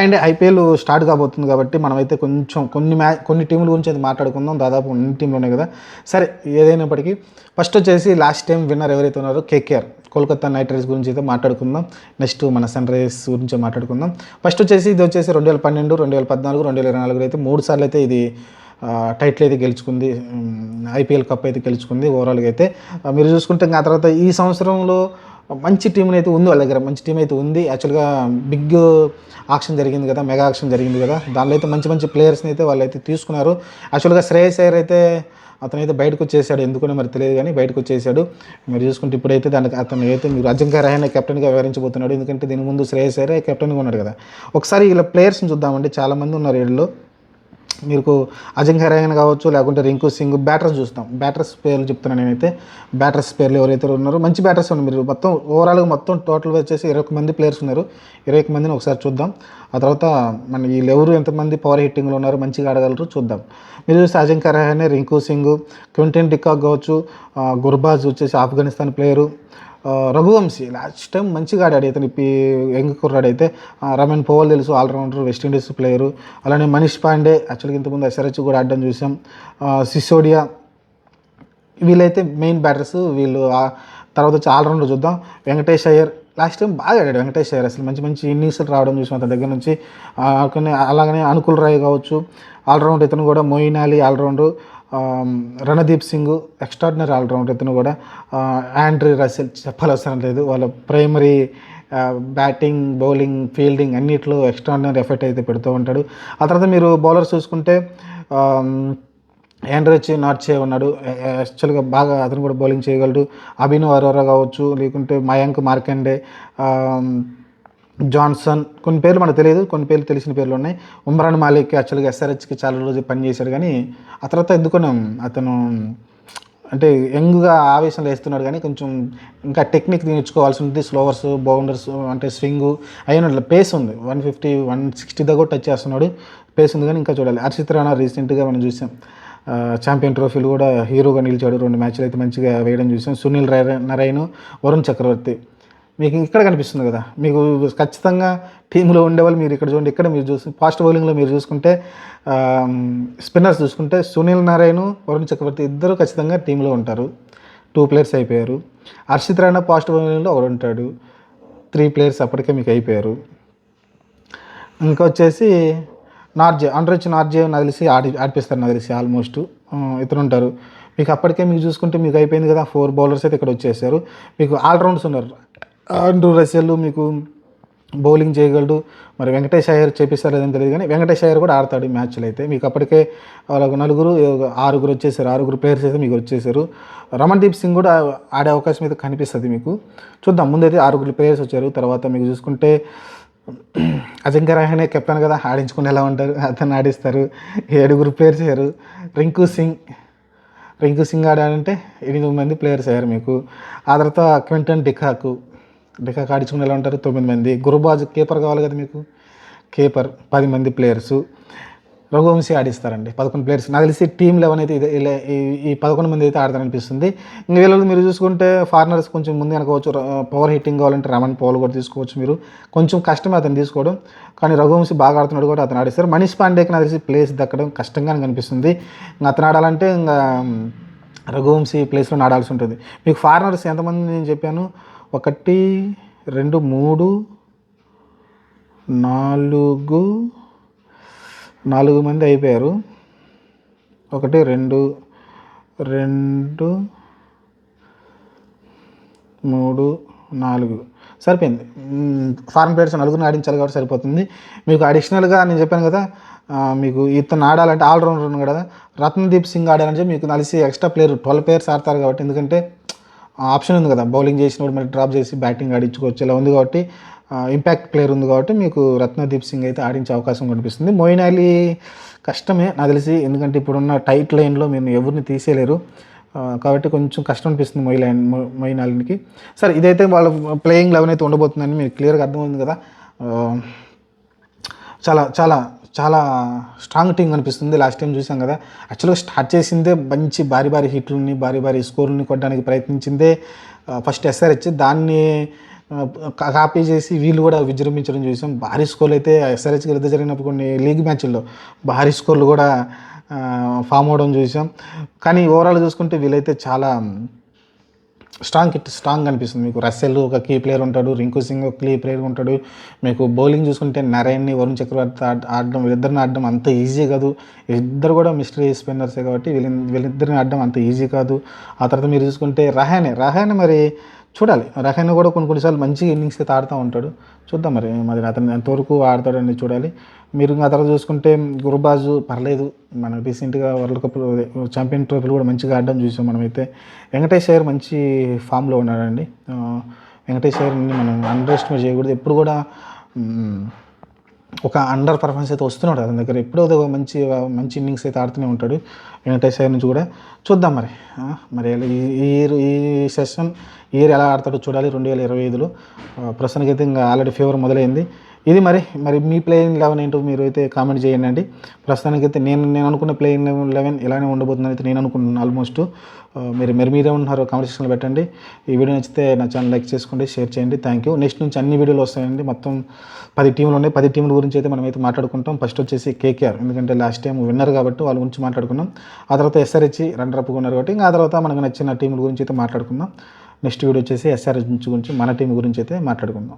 And IPL start కాబోతుంది కాబట్టి మనమైతే కొంచెం కొన్ని టీంల గురించి అయితే మాట్లాడుకుందాం. దాదాపు అన్ని టీంలు ఉన్నాయి కదా. సరే, ఏదైనప్పటికీ ఫస్ట్ వచ్చేసి లాస్ట్ టైం విన్నర్ ఎవరైతే ఉన్నారో కేకేఆర్, కోల్కతా నైట్ రైడర్స్ గురించి అయితే మాట్లాడుకుందాం. నెక్స్ట్ మన సన్ రైజర్స్ గురించి మాట్లాడుకుందాం. ఫస్ట్ వచ్చేసి ఇది వచ్చేసి 2012, 2014, 2024 అయితే 3 సార్లు అయితే ఇది టైటిల్ అయితే గెలుచుకుంది. ఐపీఎల్ కప్ అయితే గెలుచుకుంది ఓవరాల్గా అయితే. మీరు చూసుకుంటే ఇంకా తర్వాత ఈ సంవత్సరంలో మంచి టీం అయితే ఉంది వాళ్ళ దగ్గర, మంచి టీం అయితే ఉంది. యాక్చువల్గా బిగ్ ఆక్షన్ జరిగింది కదా, మెగా ఆక్షన్ జరిగింది కదా, దానిలో అయితే మంచి మంచి ప్లేయర్స్ని అయితే వాళ్ళు అయితే తీసుకున్నారు. యాక్చువల్గా శ్రేయస్ అయ్యర్ అయితే అతనైతే బయటకు వచ్చేసాడు, ఎందుకని మరి తెలియదు కానీ బయటకు వచ్చేసాడు. మీరు చూసుకుంటే ఇప్పుడైతే దానికి అతను అయితే మీరు అజింక్య రహానే కెప్టెన్గా వ్యవహరించబోతున్నాడు. ఎందుకంటే దీని ముందు శ్రేయస్ అయ్యర్ కెప్టెన్గా ఉన్నాడు కదా. ఒకసారి ఇలా ప్లేయర్స్ని చూద్దామండి, చాలామంది ఉన్నారు వీళ్ళు. మీకు అజింక్య రహానే కావచ్చు, లేకుంటే రింకు సింగ్. బ్యాటర్స్ చూస్తాం, బ్యాటర్స్ పేర్లు చెప్తున్నాను నేనైతే. బ్యాటర్స్ పేర్లు ఎవరైతే ఉన్నారో మంచి బ్యాటర్స్ ఉన్నారు. మీరు మొత్తం ఓవరాల్గా మొత్తం టోటల్ వచ్చేసి 21 మంది ప్లేయర్స్ ఉన్నారు. 21 మందిని ఒకసారి చూద్దాం. ఆ తర్వాత మన వీళ్ళు ఎవరు ఎంతమంది పవర్ హిట్టింగ్లో ఉన్నారు, మంచిగా ఆడగలరు చూద్దాం. మీరు చూస్తే అజింక్య రహానే, రింకు సింగ్, క్వింటన్ డికాక్ కావచ్చు, గుర్బాజ్ వచ్చేసి Afghanistan player, Raghuvanshi last time మంచిగా ఆడాడు ఇతను, యంగ్ కుర్రాడు అయితే. రమణ్ పోవల్ తెలుసు, ఆల్రౌండర్, వెస్టిండీస్ ప్లేయరు. అలానే మనీష్ పాండే, యాక్చువల్గా ఇంతకుముందు ఎస్ఆర్హెచ్ కూడా ఆడడం చూసాం. సిసోడియా, వీళ్ళైతే మెయిన్ బ్యాటర్స్ వీళ్ళు. తర్వాత వచ్చి ఆల్రౌండర్ చూద్దాం. వెంకటేష్ అయ్యర్ లాస్ట్ టైం బాగా ఆడాడు. వెంకటేష్ అయ్యర్ అసలు మంచి మంచి ఇన్నింగ్స్లు రావడం చూసాం అతని దగ్గర నుంచి. అలాగనే అనుకుల్ రాయ్ కావచ్చు, ఆల్రౌండర్ ఇతను కూడా. Moeen Ali allrounder, Randeep Singh extraordinary allrounder ఇతను కూడా. ఆండ్రీ రసెల్ చెప్పాల్సిన లేదు, వాళ్ళ ప్రైమరీ బ్యాటింగ్, బౌలింగ్, ఫీల్డింగ్ అన్నిట్లో ఎక్స్ట్రాడినరీ ఎఫెక్ట్ అయితే పెడుతూ ఉంటాడు. ఆ తర్వాత మీరు బౌలర్స్ చూసుకుంటే యాండ్రెచ్ నార్చే ఉన్నాడు, యాక్చువల్గా బాగా అతను కూడా బౌలింగ్ చేయగలడు. అభినవ్ అరోరా కావచ్చు, లేకుంటే మయాంక్ మార్కండే, జాన్సన్. కొన్ని పేర్లు మనకు తెలియదు, కొన్ని పేర్లు తెలిసిన పేర్లు ఉన్నాయి. ఉమ్రాన్ మాలిక్ యాక్చువల్గా ఎస్ఆర్హెచ్కి చాలా రోజులు పనిచేశాడు, కానీ ఆ తర్వాత ఎందుకున్నాం అతను అంటే యంగ్గా ఆవేశంలో వేస్తున్నాడు, కానీ కొంచెం ఇంకా టెక్నిక్ నేర్చుకోవాల్సి ఉంటుంది. స్లోవర్స్, బౌండర్స్ అంటే స్వింగు అయిన పేస్ ఉంది. 150, 160 దగ్గర టచ్ చేస్తున్నాడు, పేస్ ఉంది, కానీ ఇంకా చూడాలి. హర్షిత్ రాణా రీసెంట్గా మనం చూసాం, ఛాంపియన్ ట్రోఫీలు కూడా హీరోగా నిలిచాడు. 2 మ్యాచ్లు అయితే మంచిగా వేయడం చూసాం. సునీల్ నారాయణ, వరుణ్ చక్రవర్తి. మీకు ఇక్కడ కనిపిస్తుంది కదా, మీకు ఖచ్చితంగా టీంలో ఉండేవాళ్ళు. మీరు ఇక్కడ చూడండి, ఇక్కడ మీరు ఫాస్ట్ బౌలింగ్లో మీరు చూసుకుంటే స్పిన్నర్స్ చూసుకుంటే సునీల్ నారాయణ, వరుణ్ చక్రవర్తి ఇద్దరు ఖచ్చితంగా టీంలో ఉంటారు. 2 ప్లేయర్స్ అయిపోయారు. హర్షిత్ రాణా ఫాస్ట్ బౌలింగ్లో ఒకడు ఉంటాడు. 3 ప్లేయర్స్ అప్పటికే మీకు అయిపోయారు. ఇంకా వచ్చేసి నార్జే, అండ్రెచ్ నార్జే నాకు తెలిసి ఆడిపిస్తారు, నాకు తెలిసి ఆల్మోస్ట్ ఇతను ఉంటారు. మీకు అప్పటికే మీకు చూసుకుంటే మీకు అయిపోయింది కదా. 4 బౌలర్స్ అయితే ఇక్కడ వచ్చేసారు. మీకు ఆల్రౌండర్స్ ఉన్నారు. ఆండ్రూ రసెల్ మీకు బౌలింగ్ చేయగలడు. మరి వెంకటేష్ అయ్యర్ చేపిస్తారు లేదని తెలియదు, కానీ వెంకటేష్ అయ్యర్ కూడా ఆడతాడు ఈ మ్యాచ్లో అయితే. మీకు అప్పటికే వాళ్ళకు 6 వచ్చేసారు. 6 ప్లేయర్స్ అయితే మీకు వచ్చేసారు. రమణ్దీప్ సింగ్ కూడా ఆడే అవకాశం అయితే కనిపిస్తుంది మీకు. చూద్దాం, ముందైతే 6 ప్లేయర్స్ వచ్చారు. తర్వాత మీకు చూసుకుంటే అజింక్య రహానే కెప్టెన్ కదా, ఆడించుకుని ఎలా ఉంటారు, అతను ఆడిస్తారు. 7 ప్లేయర్స్ అయ్యారు. రింకు సింగ్ ఆడాడంటే 8 మంది ప్లేయర్స్ అయ్యారు మీకు. ఆ తర్వాత క్వింటన్ డికాక్ ఆడించుకుని ఎలా ఉంటారు, 9 మంది. గుర్బాజ్ కీపర్ కావాలి కదా మీకు, కీపర్ 10 మంది ప్లేయర్సు. రఘువంశీ ఆడిస్తారండి 11 ప్లేయర్స్. నాకు తెలిసి టీమ్ 11 అయితే ఈ 11 మంది అయితే ఆడతారనిపిస్తుంది. ఇంక వీళ్ళు మీరు చూసుకుంటే ఫారినర్స్ కొంచెం ముందు అనుకోవచ్చు. పవర్ హిట్టింగ్ కావాలంటే రమణ్ పౌల్ కూడా తీసుకోవచ్చు మీరు. కొంచెం కష్టమే అతను తీసుకోవడం, కానీ రఘువంశీ బాగా ఆడుతున్నాడు కూడా అతను ఆడిస్తారు. మనీష్ పాండేకి నాకు తెలిసి ప్లేస్ దక్కడం కష్టంగానే కనిపిస్తుంది. ఇంకా అతను ఆడాలంటే ఇంకా రఘువంశీ ప్లేస్లో ఆడాల్సి ఉంటుంది. మీకు ఫారినర్స్ ఎంతమంది నేను చెప్పాను, 1, 2, 3, 4 మంది అయిపోయారు. 1, 2, 3, 4 సరిపోయింది. ఫారెన్ ప్లేయర్స్ 4 ఆడించాలి కాబట్టి సరిపోతుంది. మీకు అడిషనల్గా నేను చెప్పాను కదా, మీకు ఇతను ఆడాలంటే ఆల్రౌండర్ ఉన్నాడు కదా, రత్నదీప్ సింగ్ ఆడాలంటే మీకు కలిసి ఎక్స్ట్రా ప్లేయర్ 12 ప్లేయర్స్ ఆడతారు కాబట్టి, ఎందుకంటే ఆప్షన్ ఉంది కదా, బౌలింగ్ చేసినప్పుడు మరి డ్రాప్ చేసి బ్యాటింగ్ ఆడించుకోవచ్చు, ఇలా ఉంది కాబట్టి ఇంపాక్ట్ ప్లేయర్ ఉంది కాబట్టి మీకు రత్నదీప్ సింగ్ అయితే ఆడించే అవకాశం కనిపిస్తుంది. మొయిన్ అలీ కష్టమే నాకు తెలిసి, ఎందుకంటే ఇప్పుడున్న టైట్ లైన్లో మీరు ఎవరిని తీసేయలేరు కాబట్టి కొంచెం కష్టం అనిపిస్తుంది మొయిన్ అలీకి. సరే, ఇదైతే వాళ్ళ ప్లేయింగ్ 11 అయితే ఉండబోతుందని మీకు క్లియర్గా అర్థమైంది కదా. చాలా చాలా చాలా స్ట్రాంగ్ టీం కనిపిస్తుంది. లాస్ట్ టైం చూసాం కదా, యాక్చువల్గా స్టార్ట్ చేసిందే మంచి భారీ హిట్లని, భారీ స్కోర్లని కొట్టడానికి ప్రయత్నించిందే ఫస్ట్ ఎస్ఆర్హెచ్. కాపీ చేసి వీళ్ళు కూడా విజృంభించడం చూసాం. భారీ స్కోర్లు అయితే ఎస్ఆర్హెచ్కి వద్ద జరిగినప్పుడు కొన్ని లీగ్ మ్యాచ్ల్లో భారీ స్కోర్లు కూడా ఫామ్ అవడం చూసాం. కానీ ఓవరాల్ చూసుకుంటే వీళ్ళైతే చాలా స్ట్రాంగ్ అనిపిస్తుంది. మీకు రస్సెల్ ఒక కీ ప్లేయర్ ఉంటాడు, రింకు సింగ్ ఒక కీ ప్లేయర్ ఉంటాడు. మీకు బౌలింగ్ చూసుకుంటే నరైన్ని, వరుణ్ చక్రవర్తి ఆడడం, వీళ్ళిద్దరిని ఆడడం అంత ఈజీ కాదు. ఇద్దరు కూడా మిస్టరీ స్పిన్నర్సే కాబట్టి వీళ్ళిద్దరిని ఆడడం అంత ఈజీ కాదు. ఆ తర్వాత మీరు చూసుకుంటే రహానే మరి చూడాలి. రహానే కూడా కొన్నిసార్లు మంచి ఇన్నింగ్స్ అయితే ఆడుతూ ఉంటాడు. చూద్దాం మరి అతను ఎంతవరకు ఆడతాడని చూడాలి. మీరు ఆ తర్వాత చూసుకుంటే గుర్బాజు పర్లేదు, మన రీసెంట్గా వరల్డ్ కప్ ఛాంపియన్ ట్రోఫీలు కూడా మంచిగా ఆడడం చూసాం మనమైతే. వెంకటేష్ అయ్యర్ మంచి ఫామ్లో ఉన్నాడండి. వెంకటేష్ అయ్యర్ని మనం అండర్ ఎస్టిమేట్ చేయకూడదు. ఎప్పుడు కూడా ఒక అండర్ పర్ఫార్మెన్స్ అయితే వస్తున్నాడు అతని దగ్గర. ఎప్పుడో మంచి ఇన్నింగ్స్ అయితే ఆడుతూనే ఉంటాడు వెంకటేష్ అయ్యర్ నుంచి కూడా. చూద్దాం మరి ఈ సెషన్ ఇయర్ ఎలా ఆడతాడో చూడాలి 2025లో. ప్రస్తుతానికైతే ఇంకా ఆల్రెడీ ఫీవర్ మొదలైంది. ఇది మరి మీ ప్లేయింగ్ 11 ఏంటో మీరు అయితే కామెంట్ చేయండి. ప్రస్తుతానికైతే నేను అనుకున్న ప్లేయింగ్ 11 ఇలానే ఉండబోతుందని అయితే నేను అనుకుంటున్నాను ఆల్మోస్ట్. మీరే ఉన్నారు కామెంట్ సెక్షన్లో పెట్టండి. ఈ వీడియో నచ్చితే నా ఛానల్ లైక్ చేసుకోండి, షేర్ చేయండి. Thank you. నెక్స్ట్ నుంచి అన్ని వీడియోలు వస్తాయండి. మొత్తం 10 టీంలు ఉన్నాయి. 10 టీంల గురించి అయితే మనమైతే మాట్లాడుకుంటాం. ఫస్ట్ వచ్చేసి కేకేఆర్, ఎందుకంటే లాస్ట్ టైం విన్నర్ కాబట్టి వాళ్ళ గురించి మాట్లాడుకున్నాం. ఆ తర్వాత ఎస్ఆర్హెచ్ రన్నరప్గా ఉన్నారు కాబట్టి ఇంకా ఆ తర్వాత మనకు నచ్చిన టీంల గురించి అయితే మాట్లాడుకుందాం. నెక్స్ట్ వీడియో వచ్చేసి ఎస్ఆర్హెచ్ గురించి మన టీం గురించి అయితే మాట్లాడుకుందాం.